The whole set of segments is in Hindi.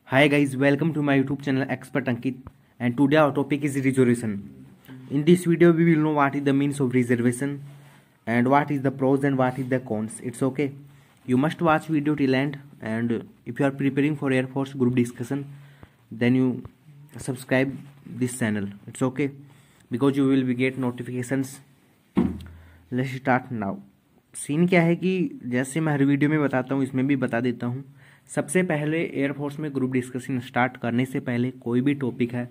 Hi guys, welcome to my YouTube channel Expert Ankit, and today our topic is reservation. In this video we will know what is the means of reservation and what is the pros and what is the cons. It's okay. You must watch video till end, and if you are preparing for Air Force group discussion, then you subscribe this channel. It's okay because you will be get notifications. Let's start now. Scene क्या है कि जैसे मैं हर वीडियो में बताता हूँ, इसमें भी बता देता हूँ। सबसे पहले एयरफोर्स में ग्रुप डिस्कशन स्टार्ट करने से पहले कोई भी टॉपिक है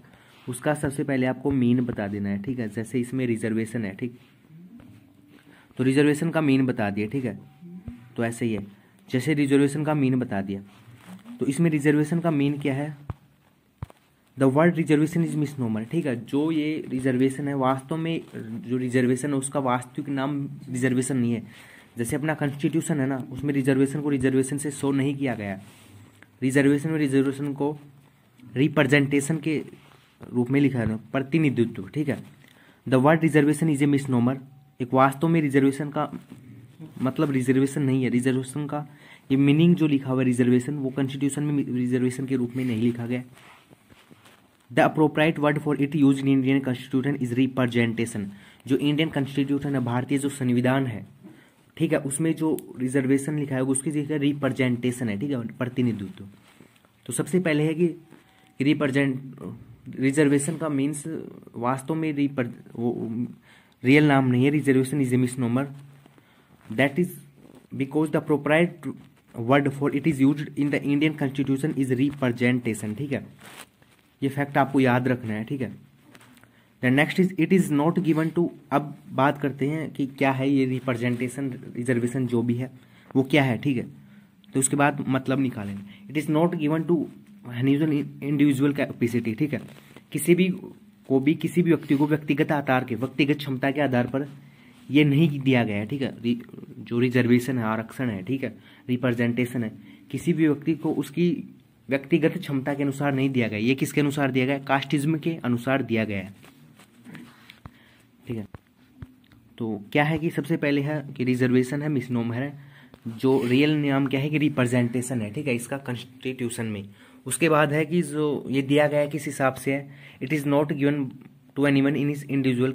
उसका सबसे पहले आपको मीन बता देना है, ठीक है। जैसे इसमें रिजर्वेशन है, ठीक, तो रिजर्वेशन का मीन बता दिया, ठीक है। तो ऐसे ही है, जैसे रिजर्वेशन का मीन बता दिया, तो इसमें रिजर्वेशन का मीन क्या है। The word reservation is misnomer, ठीक है। जो ये रिजर्वेशन है, वास्तव में जो रिजर्वेशन है उसका वास्तविक नाम रिजर्वेशन नहीं है। जैसे अपना कॉन्स्टिट्यूशन है ना, उसमें रिजर्वेशन को रिजर्वेशन से शो नहीं किया गया। रिजर्वेशन में रिजर्वेशन को रिप्रेजेंटेशन के रूप में लिखा है, प्रतिनिधित्व, ठीक है। The word reservation is a misnomer, एक वास्तव में रिजर्वेशन का मतलब रिजर्वेशन नहीं है। रिजर्वेशन का ये मीनिंग जो लिखा हुआ है रिजर्वेशन, वो कॉन्स्टिट्यूशन में रिजर्वेशन के रूप में नहीं लिखा गया। The appropriate word for it use in Indian constitution is representation. जो इंडियन कॉन्स्टिट्यूशन है, भारतीय जो संविधान है, ठीक है, उसमें जो रिजर्वेशन लिखा है उसकी जगह रिप्रेजेंटेशन है, ठीक है, प्रतिनिधित्व। तो सबसे पहले है कि रिजर्वेशन का मीन्स वास्तव में वो रियल नाम नहीं है। Reservation is a misnomer, that is because the appropriate word for it is used in the Indian constitution is representation, ठीक है। ये फैक्ट आपको याद रखना है, ठीक है। The next is it is not given to. अब बात करते हैं कि क्या है ये रिप्रेजेंटेशन, रिजर्वेशन जो भी है वो क्या है, ठीक है। तो उसके बाद मतलब निकालेंगे। It is not given to individual capacity, ठीक है। किसी भी किसी भी व्यक्ति को व्यक्तिगत आधार के, व्यक्तिगत क्षमता के आधार पर ये नहीं दिया गया है, ठीक है। जो रिजर्वेशन है, आरक्षण है, ठीक है, रिप्रेजेंटेशन है, किसी भी व्यक्ति को उसकी व्यक्तिगत क्षमता के अनुसार नहीं दिया गया। ये किसके अनुसार दिया गया है? कास्टिज्म के अनुसार दिया गया है, ठीक है। तो क्या है कि सबसे पहले है कि रिजर्वेशन है, मिसनोमर है। जो रियल नाम क्या है कि रिप्रेजेंटेशन है, ठीक है, इसका कॉन्स्टिट्यूशन में। उसके बाद है कि जो ये दिया गया है किस हिसाब से है, it is not given to anyone in his individual,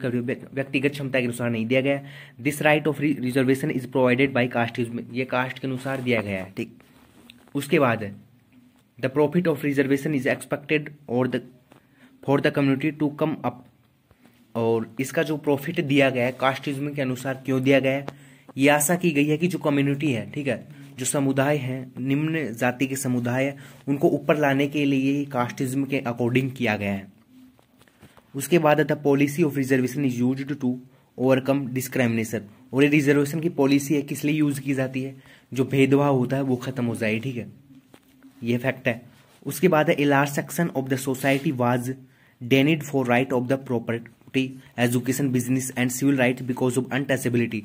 व्यक्तिगत क्षमता के अनुसार नहीं दिया गया। This right of reservation is provided by casteism, ये कास्ट के अनुसार दिया गया है, ठीक। उसके बाद है the profit of reservation is expected for the community to come up. और इसका जो प्रॉफिट दिया गया है कास्टिज्म के अनुसार क्यों दिया गया है, ये आशा की गई है कि जो कम्युनिटी है, ठीक है, जो समुदाय है, निम्न जाति के समुदाय है, उनको ऊपर लाने के लिए ये कास्टिज्म के अकॉर्डिंग किया गया है। उसके बाद the policy of reservation is used to overcome discrimination. और ये रिजर्वेशन की पॉलिसी है, किस लिए यूज की जाती है? जो भेदभाव होता है वो खत्म हो जाए, ठीक है, ये फैक्ट है। उसके बाद है a large section of the society was denied for right of the property, education, business and civil right because of untouchability.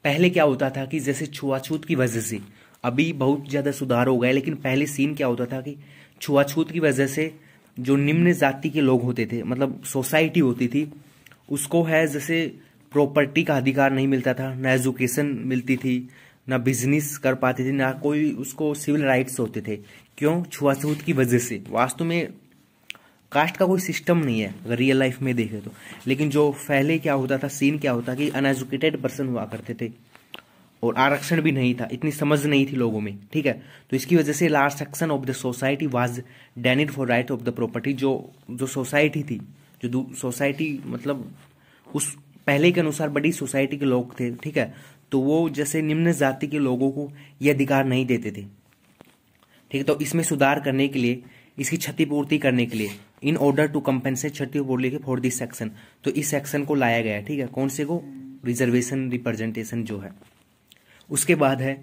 पहले क्या होता था कि जैसे छुआछूत की वजह से, अभी बहुत ज्यादा सुधार हो गया, लेकिन पहले सीन क्या होता था कि छुआछूत की वजह से जो निम्न जाति के लोग होते थे, मतलब सोसाइटी होती थी, उसको है जैसे प्रॉपर्टी का अधिकार नहीं मिलता था, ना एजुकेशन मिलती थी, ना बिजनेस कर पाती थी, ना कोई उसको सिविल राइट्स होते थे। क्यों? छुआछूत की वजह से। वास्तव में कास्ट का कोई सिस्टम नहीं है अगर रियल लाइफ में देखें तो। लेकिन जो पहले क्या होता था, सीन क्या होता कि अनएजुकेटेड पर्सन हुआ करते थे और आरक्षण भी नहीं था, इतनी समझ नहीं थी लोगों में, ठीक है। तो इसकी वजह से large section of the society was denied for right of the property. जो सोसाइटी थी, जो सोसाइटी मतलब उस पहले के अनुसार बड़ी सोसाइटी के लोग थे, ठीक है, तो वो जैसे निम्न जाति के लोगों को ये अधिकार नहीं देते थे, ठीक है। तो इसमें सुधार करने के लिए, इसकी क्षतिपूर्ति करने के लिए, इन ऑर्डर टू कंपेंसेट क्षतिपूर्ति फॉर दिस सेक्शन, तो इस सेक्शन को लाया गया है, ठीक है। कौन से को? रिजर्वेशन रिप्रेजेंटेशन जो है। उसके बाद है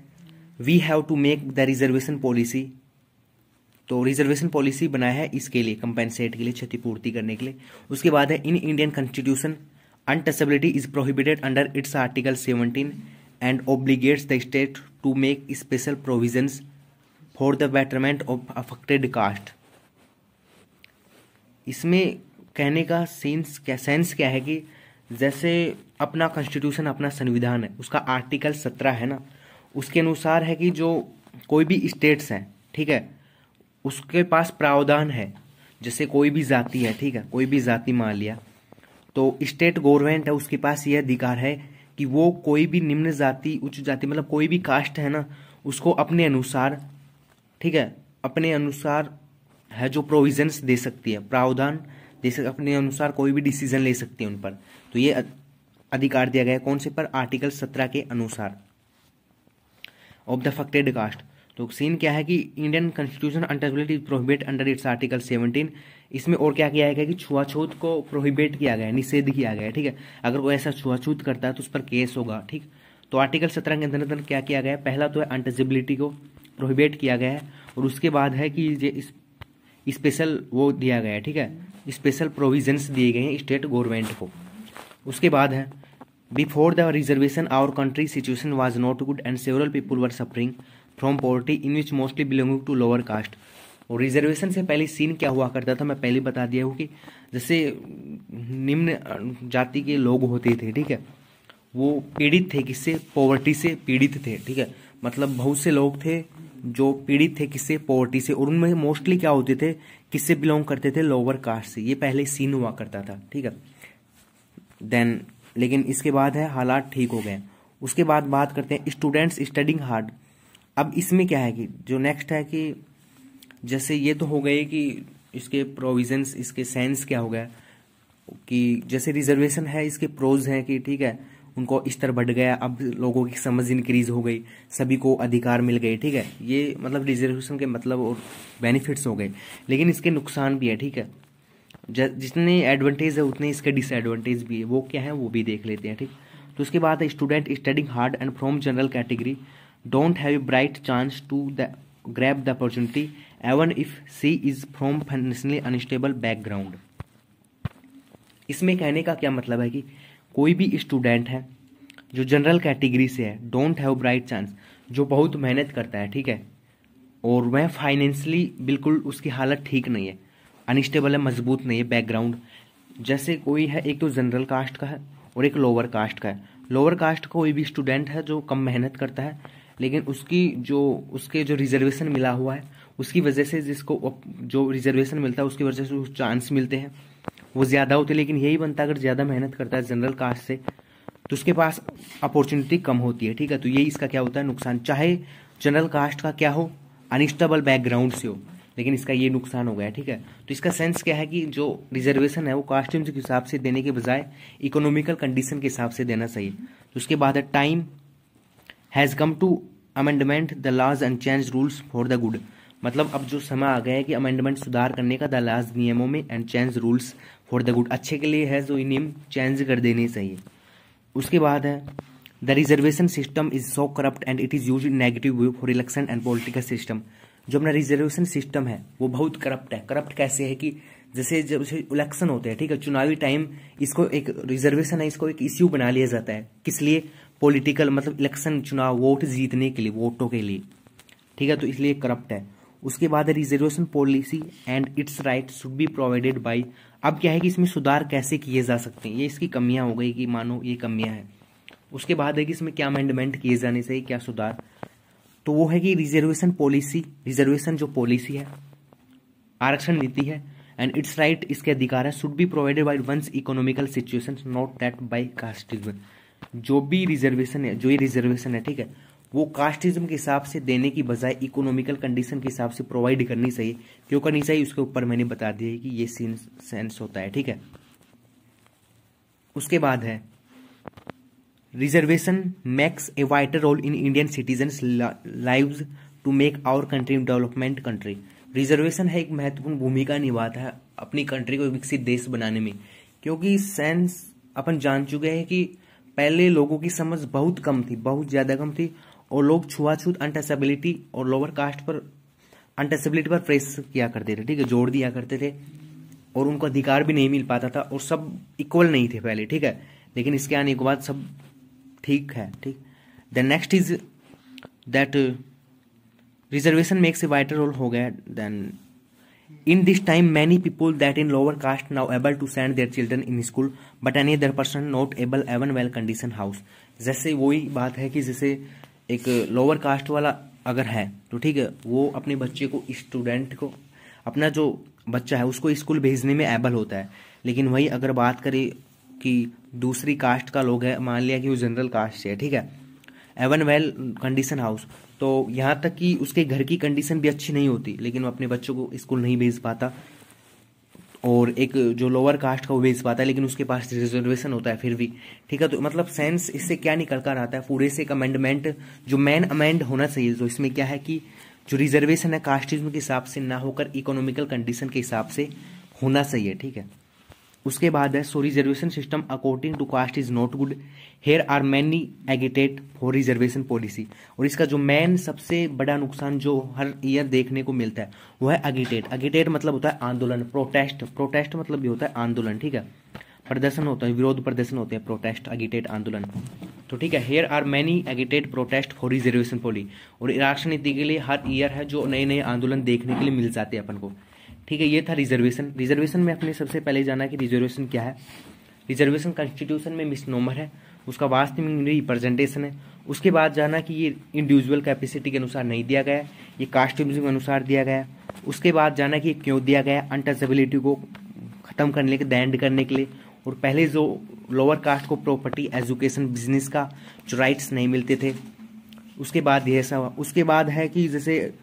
we have to make the reservation policy. तो रिजर्वेशन पॉलिसी बनाया है इसके लिए, कंपेंसेट के लिए, क्षतिपूर्ति करने के लिए। उसके बाद है in Indian constitution untouchability is prohibited under its article 17 and obligates the state to make special provisions for the betterment of affected caste. इसमें कहने का सेंस क्या है कि जैसे अपना कॉन्स्टिट्यूशन, अपना संविधान है, उसका आर्टिकल 17 है ना, उसके अनुसार है कि जो कोई भी स्टेट्स हैं, ठीक है, उसके पास प्रावधान है, जैसे कोई भी जाति है, ठीक है, कोई भी जाति मान लिया, तो स्टेट गवर्नमेंट है, उसके पास यह अधिकार है कि वो कोई भी निम्न जाति, उच्च जाति, मतलब कोई भी कास्ट है ना, उसको अपने अनुसार, ठीक है, अपने अनुसार है जो प्रोविजंस दे सकती है, प्रावधान दे सकती, अपने अनुसार कोई भी डिसीजन ले सकती है उन पर। तो ये अधिकार दिया गया है कौन से पर, आर्टिकल 17 के अनुसार ऑफ द अफेक्टेड कास्ट। तो सीन क्या है कि Indian constitution untouchability prohibit under its article 17। इसमें और क्या किया गया कि छुआछूत को प्रोहिबिट किया गया है, निषेध किया गया है, ठीक है। अगर कोई ऐसा छुआछूत करता है तो उस पर केस होगा, ठीक। तो आर्टिकल 17 के अंदर क्या किया गया है, पहला तो है अनटचेबिलिटी को प्रोहिबिट किया गया है, और उसके बाद है कि ये स्पेशल वो दिया गया है, ठीक है, स्पेशल प्रोविजंस दिए गए हैं स्टेट गवर्नमेंट को। उसके बाद है before the reservation our country situation was not good and several people were suffering from poverty in which mostly belonging to lower caste. और रिजर्वेशन से पहले सीन क्या हुआ करता था, मैं पहले बता दिया हूँ कि जैसे निम्न जाति के लोग होते थे, ठीक है, वो पीड़ित थे, किससे, पॉवर्टी से पीड़ित थे, ठीक है, मतलब बहुत से लोग थे जो पीड़ित थे किससे, पॉवर्टी से, और उनमें मोस्टली क्या होते थे, किससे बिलोंग करते थे, लोअर कास्ट से। ये पहले सीन हुआ करता था, ठीक है। देन लेकिन इसके बाद है हालात ठीक हो गए। उसके बाद बात करते हैं स्टूडेंट्स स्टडिंग हार्ड। अब इसमें क्या है कि जो नेक्स्ट है कि जैसे ये तो हो गए कि इसके प्रोविजंस, इसके सेंस क्या हो गया कि जैसे रिजर्वेशन है, इसके प्रोज हैं कि ठीक है, उनको स्तर बढ़ गया, अब लोगों की समझ इंक्रीज हो गई, सभी को अधिकार मिल गए, ठीक है, ये मतलब रिजर्वेशन के मतलब और बेनिफिट्स हो गए। लेकिन इसके नुकसान भी है, ठीक है, जितने एडवांटेज है उतने इसके डिसएडवांटेज भी है, वो क्या है वो भी देख लेते हैं, ठीक। तो उसके बाद है student studying hard and from general category don't have a bright chance to the grab the opportunity even if she is from financially unstable background. इसमें कहने का क्या मतलब है कि कोई भी स्टूडेंट है जो जनरल कैटेगरी से है, डोंट हैव ब्राइट चांस, जो बहुत मेहनत करता है, ठीक है, और वह फाइनेंशियली बिल्कुल उसकी हालत ठीक नहीं है, अनस्टेबल है, मजबूत नहीं है बैकग्राउंड। जैसे कोई है, एक तो जनरल कास्ट का है और एक लोअर कास्ट का है। लोअर कास्ट का कोई भी स्टूडेंट है जो कम मेहनत करता है, लेकिन उसके जो रिजर्वेशन मिला हुआ है उसकी वजह से, जिसको जो रिजर्वेशन मिलता है उसकी वजह से उस चांस मिलते हैं वो ज़्यादा होते हैं। लेकिन यही बनता है अगर ज़्यादा मेहनत करता है जनरल कास्ट से तो उसके पास अपॉर्चुनिटी कम होती है, ठीक है। तो यही इसका क्या होता है नुकसान, चाहे जनरल कास्ट का क्या हो, अनस्टेबल बैकग्राउंड से हो, लेकिन इसका ये नुकसान हो गया, ठीक है। तो इसका सेंस क्या है कि जो रिजर्वेशन है वो कास्ट के हिसाब से देने के बजाय इकोनॉमिकल कंडीशन के हिसाब से देना चाहिए। तो उसके बाद है time has come to amendment the laws and change rules for the good. मतलब अब जो समय आ गया है कि अमेंडमेंट सुधार करने का द लॉज नियमों में and change rules for the good, अच्छे के लिए है, जो नियम चेंज कर देने चाहिए। उसके बाद है the reservation system is so corrupt and it is use in negative view for election and political system. जो अपना रिजर्वेशन सिस्टम है वो बहुत करप्ट है। करप्ट कैसे है कि जैसे जब इलेक्शन होते हैं, ठीक है, चुनावी टाइम, इसको एक रिजर्वेशन है, इसको एक इश्यू बना लिया जाता है, किस लिए, पॉलिटिकल, मतलब इलेक्शन, चुनाव, वोट जीतने के लिए, वोटों के लिए, ठीक है, तो इसलिए करप्ट है। उसके बाद reservation policy and it's right should be provided by. अब क्या है कि इसमें सुधार कैसे किए जा सकते हैं, ये इसकी कमियां हो गई कि मानो ये कमियां हैं। उसके बाद है कि इसमें क्या अमेंडमेंट किए जाने चाहिए, क्या सुधार, तो वो है कि रिजर्वेशन पॉलिसी, रिजर्वेशन जो पॉलिसी है, आरक्षण नीति है, एंड इट्स राइट, इसके अधिकार है, should be provided by one's economical situation not that by casteism. जो भी रिजर्वेशन है, जो ये रिजर्वेशन है, ठीक है, वो कास्टिज्म के हिसाब से देने की बजाय इकोनॉमिकल कंडीशन के हिसाब से प्रोवाइड करनी चाहिए। क्यों करनी चाहिए उसके ऊपर मैंने बता दिया है कि ये सेंस होता है, ठीक है। उसके बाद है reservation makes a vital role in Indian citizens lives to make our country development country. Reservation है एक महत्वपूर्ण भूमिका निभाता है अपनी कंट्री को विकसित देश बनाने में, क्योंकि सेंस अपन जान चुके हैं कि पहले लोगों की समझ बहुत कम थी, बहुत ज्यादा कम थी, और लोग छुआछूत, अनटचेबिलिटी और लोअर कास्ट पर, अनटचेबिलिटी पर प्रेस किया करते थे, ठीक है, जोर दिया करते थे, और उनको अधिकार भी नहीं मिल पाता था, और सब इक्वल नहीं थे पहले, ठीक है। लेकिन इसके आने के बाद सब ठीक है, ठीक। The next is that reservation makes a vital role हो गया। Then in this time many people that in lower caste now able to send their children in school but any other person not able even well condition house. जैसे वही बात है कि जैसे एक लोअर कास्ट वाला अगर है तो ठीक है, वो अपने बच्चे को, स्टूडेंट को, अपना जो बच्चा है उसको स्कूल भेजने में एबल होता है। लेकिन वही अगर बात करें कि दूसरी कास्ट का लोग है, मान लिया कि वो जनरल कास्ट से है, ठीक है, एवन वेल कंडीशन हाउस, तो यहाँ तक कि उसके घर की कंडीशन भी अच्छी नहीं होती, लेकिन वो अपने बच्चों को स्कूल नहीं भेज पाता। और एक जो लोअर कास्ट का वो भेज पाता है, लेकिन उसके पास रिजर्वेशन होता है फिर भी, ठीक है। तो मतलब सेंस इससे क्या निकल कर आता है, पूरे से एक अमेंडमेंट जो मेन अमेंड होना चाहिए, जो इसमें क्या है कि जो रिजर्वेशन है कास्टिज्म के हिसाब से ना होकर इकोनॉमिकल कंडीशन के हिसाब से होना चाहिए, ठीक है। उसके बाद है so reservation system according to caste is not good, here are many agitate for reservation policy. और इसका जो मेन सबसे बड़ा नुकसान जो हर ईयर देखने को मिलता है वो है एगिटेट। एगिटेट मतलब होता है आंदोलन, प्रोटेस्ट, प्रोटेस्ट मतलब भी होता है आंदोलन, ठीक है, प्रदर्शन होता है, विरोध प्रदर्शन होते हैं, प्रोटेस्ट, एगिटेट, आंदोलन। तो ठीक है, here are many agitate protest for reservation policy. और आरक्षण नीति के लिए हर ईयर है जो नए नए आंदोलन देखने के लिए मिल जाते हैं अपन को, ठीक है। ये था रिजर्वेशन। रिजर्वेशन में अपने सबसे पहले जाना कि रिजर्वेशन क्या है। रिजर्वेशन कॉन्स्टिट्यूशन में मिसनोमर है, उसका वास्तविक मीनिंग रिप्रेजेंटेशन है। उसके बाद जाना कि ये इंडिविजुअल कैपेसिटी के अनुसार नहीं दिया गया है, ये कास्टिज्म के अनुसार दिया गया है। उसके बाद जाना कि ये क्यों दिया गया है, अनटचेबिलिटी को खत्म करने के, दैंड करने के लिए। और पहले जो लोअर कास्ट को प्रॉपर्टी, एजुकेशन, बिजनेस का जो राइट्स नहीं मिलते थे, उसके बाद ये ऐसा हुआ। उसके बाद है कि जैसे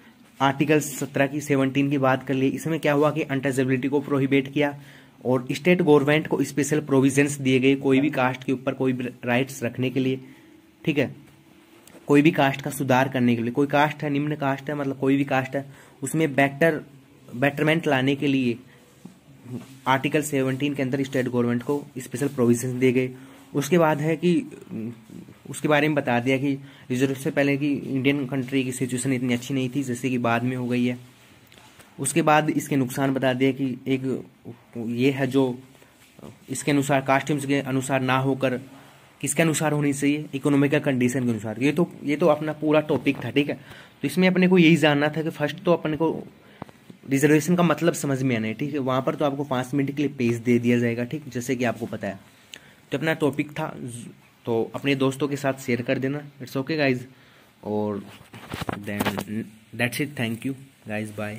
आर्टिकल 17 की 17 की बात कर ली, इसमें क्या हुआ कि अनटचेबिलिटी को प्रोहिबिट किया और स्टेट गवर्नमेंट को स्पेशल प्रोविजंस दिए गए कोई भी कास्ट के ऊपर कोई भी राइट्स रखने के लिए, ठीक है, कोई भी कास्ट का सुधार करने के लिए। कोई कास्ट है, निम्न कास्ट है, मतलब कोई भी कास्ट है, उसमें बेटरमेंट लाने के लिए आर्टिकल 17 के अंदर स्टेट गवर्नमेंट को स्पेशल प्रोविजंस दिए गए। उसके बाद है कि उसके बारे में बता दिया कि रिजर्व से पहले कि इंडियन कंट्री की सिचुएशन इतनी अच्छी नहीं थी जैसे कि बाद में हो गई है। उसके बाद इसके नुकसान बता दिया कि एक ये है जो इसके अनुसार कास्टिम्स के अनुसार ना होकर किसके अनुसार होनी चाहिए, इकोनॉमिकल कंडीशन के अनुसार। ये तो अपना पूरा टॉपिक था, ठीक है। तो इसमें अपने को यही जानना था कि फर्स्ट तो अपने को रिजर्वेशन का मतलब समझ में आना है, ठीक है। वहां पर तो आपको 5 मिनट के लिए पेज दे दिया जाएगा, ठीक, जैसे कि आपको पता है। तो अपना टॉपिक था, तो अपने दोस्तों के साथ शेयर कर देना। इट्स ओके गाइज, और then that's it, thank you guys, bye.